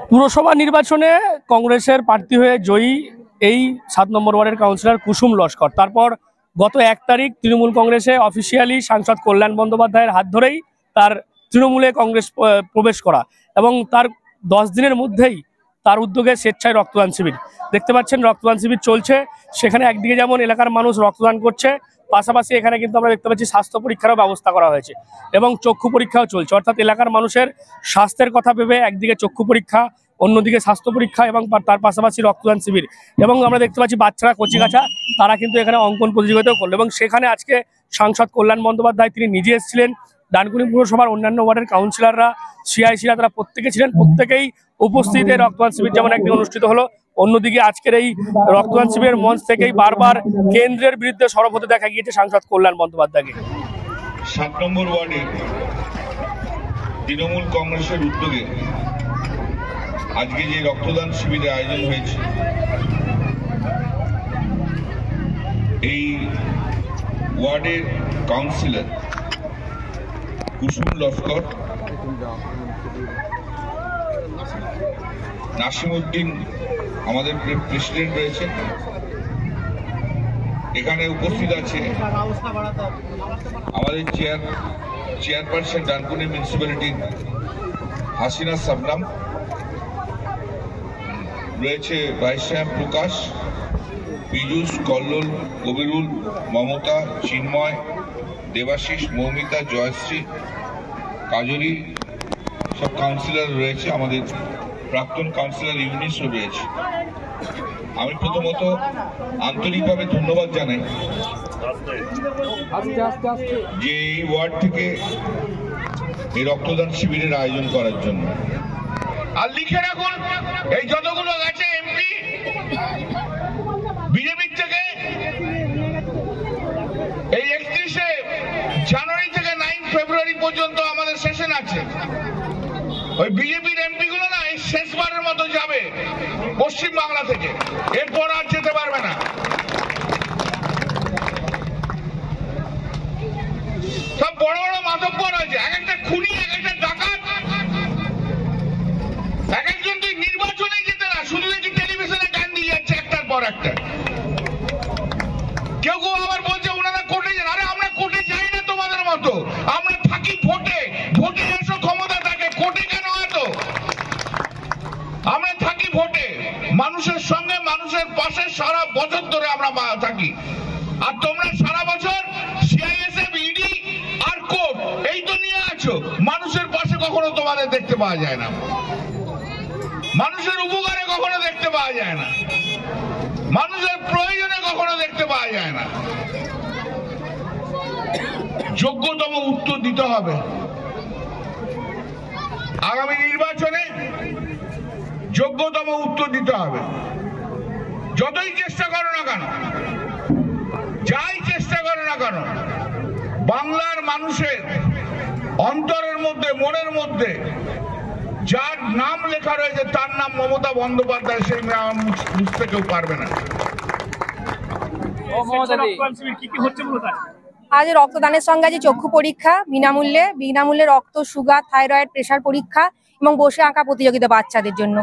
পুরসভা নির্বাচনে কংগ্রেসের প্রার্থী হয়ে জয়ী এই 7 নম্বর ওয়ার্ডের কাউন্সিলর কুসুম লস্কর। তারপর গত 1 তারিখ তৃণমূল কংগ্রেসে অফিসিয়ালি সাংসদ কল্যাণ বন্দ্যোপাধ্যায়ের হাত ধরেই তার তৃণমূলে কংগ্রেস প্রবেশ করা, এবং তার 10 দিনের মধ্যেই তার উদ্যোগে স্বেচ্ছায় রক্তদান শিবির দেখতে পাচ্ছেন। রক্তদান শিবির চলছে, সেখানে একদিকে যেমন এলাকার মানুষ রক্তদান করছে, পাশাপাশি এখানে কিন্তু আমরা দেখতে পাচ্ছি স্বাস্থ্য পরীক্ষারও ব্যবস্থা করা হয়েছে এবং চক্ষু পরীক্ষাও চলছে। অর্থাৎ এলাকার মানুষের স্বাস্থ্যের কথা ভেবে একদিকে চক্ষু পরীক্ষা, অন্যদিকে স্বাস্থ্য পরীক্ষা এবং তার পাশাপাশি রক্তদান শিবির। এবং আমরা দেখতে পাচ্ছি বাচ্চারা, কচিকাঁচা, তারা কিন্তু এখানে অঙ্কন প্রতিযোগিতাও করলো এবং সেখানে আজকে সাংসদ কল্যাণ বন্দ্যোপাধ্যায় তিনি নিজে এসেছিলেন। ডানকুনি পুরসভার অন্যান্য ওয়ার্ডের কাউন্সিলররা, সিআইসিরা, তারা প্রত্যেকে ছিলেন। প্রত্যেকেই উপস্থিত এই রক্তদান শিবির যেমন একদিকে অনুষ্ঠিত হলো, অন্যদিকে আজকের এই রক্তদান শিবিরের মঞ্চ থেকেই বারবার কেন্দ্রের বিরুদ্ধে সরব হতে দেখা গিয়েছে সাংসদ কল্যাণ বন্দ্যোপাধ্যায়কে। 7 নম্বর ওয়ার্ডে তৃণমূল কংগ্রেসের উদ্যোগে আজকে যে রক্তদান শিবিরের আয়োজন হয়েছে, এই ওয়ার্ডের কাউন্সিলর কুসুম লস্কর, নাসিমউদ্দিন আমাদের প্রেসিডেন্ট রয়েছে, এখানে উপস্থিত আছে আমাদের চেয়ারপারসন ডানকুনি মিউনিসিপ্যালিটি হাসিনা সাবনাম, রয়েছে ভাইস চেয়ারম্যান প্রকাশ, পীযূষ, কল্লোল, কবিরুল, মমতা, চিন্ময়, দেবাশিস, মৌমিতা, জয়শ্রী, কাজরি, সব কাউন্সিলর রয়েছে। আমাদের প্রাক্তন কাউন্সিলর ইউনিসও রয়েছে। আমি প্রথমত আন্তরিকভাবে ধন্যবাদ জানাই যে এই ওয়ার্ড থেকে এই রক্তদান শিবিরের আয়োজন করার জন্য। আর লিখে রাখুন, এই যতগুলো গেছে এমপি বিজেপির থেকে, এই 31শে জানুয়ারি থেকে 9 ফেব্রুয়ারি পর্যন্ত আমাদের সেশন আছে। ওই বিজেপির এমপি গুলো না এই শেষবারের মতো যাবে পশ্চিম বাংলা থেকে, এরপর আর যেতে পারবে না। সব বড় বড় মাতব্বর আছে, এক একটা খুনি, এক একটা ডাকাত, এক একজন তুই নির্বাচনে যেতে না, শুধু দেখি টেলিভিশনে গান দিয়ে যাচ্ছে একটার পর একটা। কেউ কেউ আবার বলছে ওনারা কোর্টে যান। আরে আমরা কোর্টে যাই না তোমাদের মতো, আমরা থাকি ভোটে। ভোটে এসো ক্ষমতা থাকে, কোর্টে কেন এত? আমরা থাকি ভোটে, মানুষের সঙ্গে, মানুষের পাশে সারা বছর ধরে আমরা থাকি। আর তোমরা সারা বছর সিআইএসএফ, ইডি আর কোর্ট এই তো নিয়ে আছো, মানুষের পাশে কখনো তোমাদের দেখতে পাওয়া যায় না, মানুষের উপকারে কখনো দেখতে পাওয়া যায় না, মানুষের প্রয়োজনে কখনো দেখতে পাওয়া যায় না। যোগ্যতম উত্তর দিতে হবে। আগামী নির্বাচনে যোগ্যতম উত্তর দিতে হবে। যতই চেষ্টা করো না কেন, যাই চেষ্টা করো না কেন, বাংলার মানুষের অন্তরের মধ্যে, মনের মধ্যে যার নাম লেখা রয়েছে, তার নাম মমতা বন্দ্যোপাধ্যায়, সেই নাম বুঝতে কেউ পারবে না। আজ রক্তদানের সঙ্গে আছে চক্ষু পরীক্ষা বিনামূল্যে রক্ত, সুগার, থাইরয়েড, প্রেসার পরীক্ষা এবং বসে আঁকা প্রতিযোগিতা বাচ্চাদের জন্য।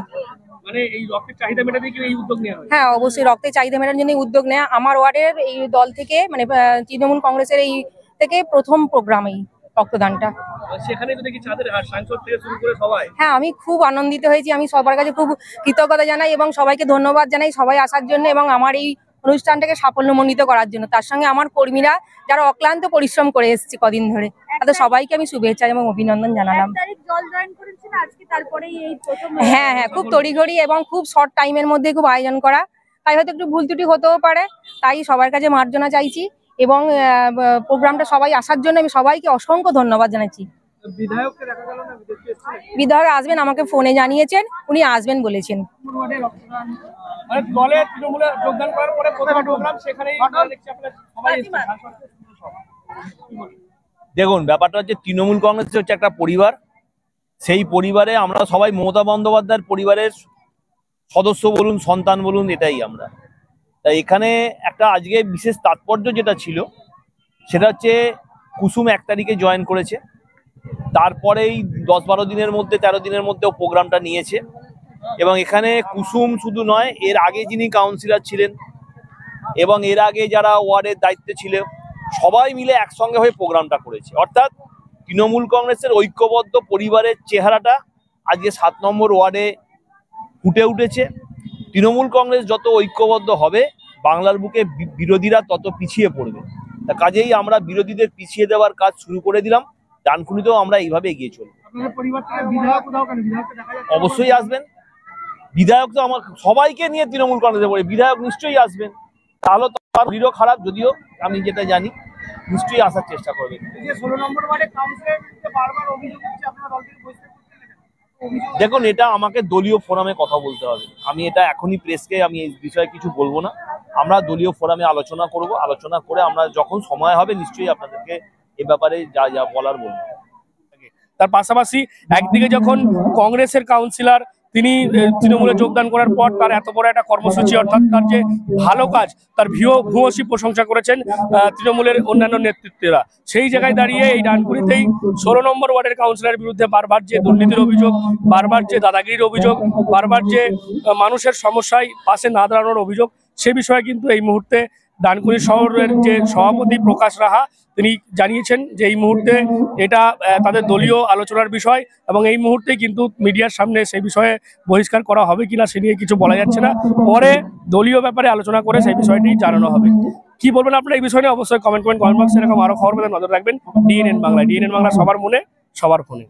মানে এই রক্তের চাহিদা মেটাতে কি এই উদ্যোগ নেওয়া হয়? হ্যাঁ, অবশ্যই রক্তের চাহিদা মেটানোর জন্য উদ্যোগ নেওয়া আমার ওয়ার্ডের এই দল থেকে, মানে তৃণমূল কংগ্রেসের এই থেকে প্রথম প্রোগ্রাম এই রক্তদানটা। সেখানে তো দেখি ছাদের সাংসদ থেকে শুরু করে সবাই। হ্যাঁ, আমি খুব আনন্দিত হয়েছি। আমি সবার কাছে খুব কৃতজ্ঞতা জানাই এবং সবাইকে ধন্যবাদ জানাই সবাই আসার জন্য এবং আমার এই অনুষ্ঠানটাকে সাফল্যমণ্ডিত করার জন্য। তার সঙ্গে আমার কর্মীরা যারা অক্লান্ত পরিশ্রম করে এসেছে কদিন ধরে, তাদের সবাইকে আমি শুভেচ্ছা এবং অভিনন্দন জানালাম। হ্যাঁ, খুব তড়িঘড়ি এবং খুব শর্ট টাইমের মধ্যে খুব আয়োজন করা, তাই হয়তো একটু ভুল ত্রুটি হতেও পারে, তাই সবার কাছে মার্জনা চাইছি এবং প্রোগ্রামটা সবাই আসার জন্য আমি সবাইকে অসংখ্য ধন্যবাদ জানাচ্ছি। বিধায়ক আসবেন, আমাকে ফোনে জানিয়েছেন, উনি আসবেন বলেছেন। দেখুন, ব্যাপারটা হচ্ছে তৃণমূল কংগ্রেস হচ্ছে একটা পরিবার। সেই পরিবারে আমরা সবাই মমতা বন্দ্যোপাধ্যায়ের পরিবারের সদস্য বলুন, সন্তান বলুন, এটাই আমরা। তাই এখানে একটা আজকে বিশেষ তাৎপর্য যেটা ছিল সেটা হচ্ছে কুসুম 1 তারিখে জয়েন করেছে তারপরেই 10-12 দিনের মধ্যে 13 দিনের মধ্যেও প্রোগ্রামটা নিয়েছে। এবং এখানে কুসুম শুধু নয়, এর আগে যিনি কাউন্সিলর ছিলেন এবং এর আগে যারা ওয়ার্ডের দায়িত্বে ছিল সবাই মিলে একসঙ্গে হয়ে প্রোগ্রামটা করেছে। অর্থাৎ তৃণমূল কংগ্রেসের ঐক্যবদ্ধ পরিবারের চেহারাটা আজকে 7 নম্বর ওয়ার্ডে ফুটে উঠেছে। তৃণমূল কংগ্রেস যত ঐক্যবদ্ধ হবে বাংলার বুকে বিরোধীরা তত পিছিয়ে পড়বে। তা কাজেই আমরা বিরোধীদের পিছিয়ে দেওয়ার কাজ শুরু করে দিলাম। ডানকুনিতেও আমরা এইভাবে এগিয়ে চলব। অবশ্যই আসবেন বিধায়ক, তো আমার সবাইকে নিয়ে তৃণমূল কংগ্রেসে পড়ে, বিধায়ক নিশ্চয়ই আসবেন। তাহলে তো তার ভিড়ও খারাপ, যদিও আমি যেটা জানি নিশ্চয়ই আসার চেষ্টা করবেন। দেখুন, এটা আমাকে দলীয় ফোরামে কথা বলতে হবে। আমি এটা এখনই প্রেসকে আমি এই বিষয়ে কিছু বলবো না। আমরা দলীয় ফোরামে আলোচনা করব, আলোচনা করে আমরা যখন সময় হবে নিশ্চয়ই আপনাদেরকে এ ব্যাপারে যা যা বলার বলবো। তার পাশাপাশি একদিকে যখন কংগ্রেসের কাউন্সিলর তিনি তৃণমূলে যোগদান করার পর তার এত বড় একটা কর্মসূচি, অর্থাৎ তার যে ভালো কাজ তার ভূয়সী প্রশংসা করেছেন তৃণমূলের অন্যান্য নেতৃত্বেরা। সেই জায়গায় দাঁড়িয়ে এই ডানকুনিতেই 16 নম্বর ওয়ার্ডের কাউন্সিলরের বিরুদ্ধে বারবার যে দুর্নীতির অভিযোগ, বারবার যে দাদাগিরির অভিযোগ, বারবার যে মানুষের সমস্যায় পাশে না দাঁড়ানোর অভিযোগ, সে বিষয়ে কিন্তু এই মুহূর্তে ডানকুনি শহরের যে সভাপতি প্রকাশ রাহা তিনি জানিয়েছেন যে এই মুহূর্তে এটা তাদের দলীয় আলোচনার বিষয় এবং এই মুহূর্তে কিন্তু মিডিয়ার সামনে সেই বিষয়ে বহিষ্কার করা হবে কিনা সে নিয়ে কিছু বলা যাচ্ছে না। পরে দলীয় ব্যাপারে আলোচনা করে সেই বিষয়টি জানানো হবে। কি বলবেন আপনারা এই বিষয় নিয়ে অবশ্যই কমেন্ট বক্সে, এরকম আরো খবর পেতে নজর রাখবেন ডিএনএন বাংলায়। ডিএনএন বাংলা সবার মনে সবার ফোনে।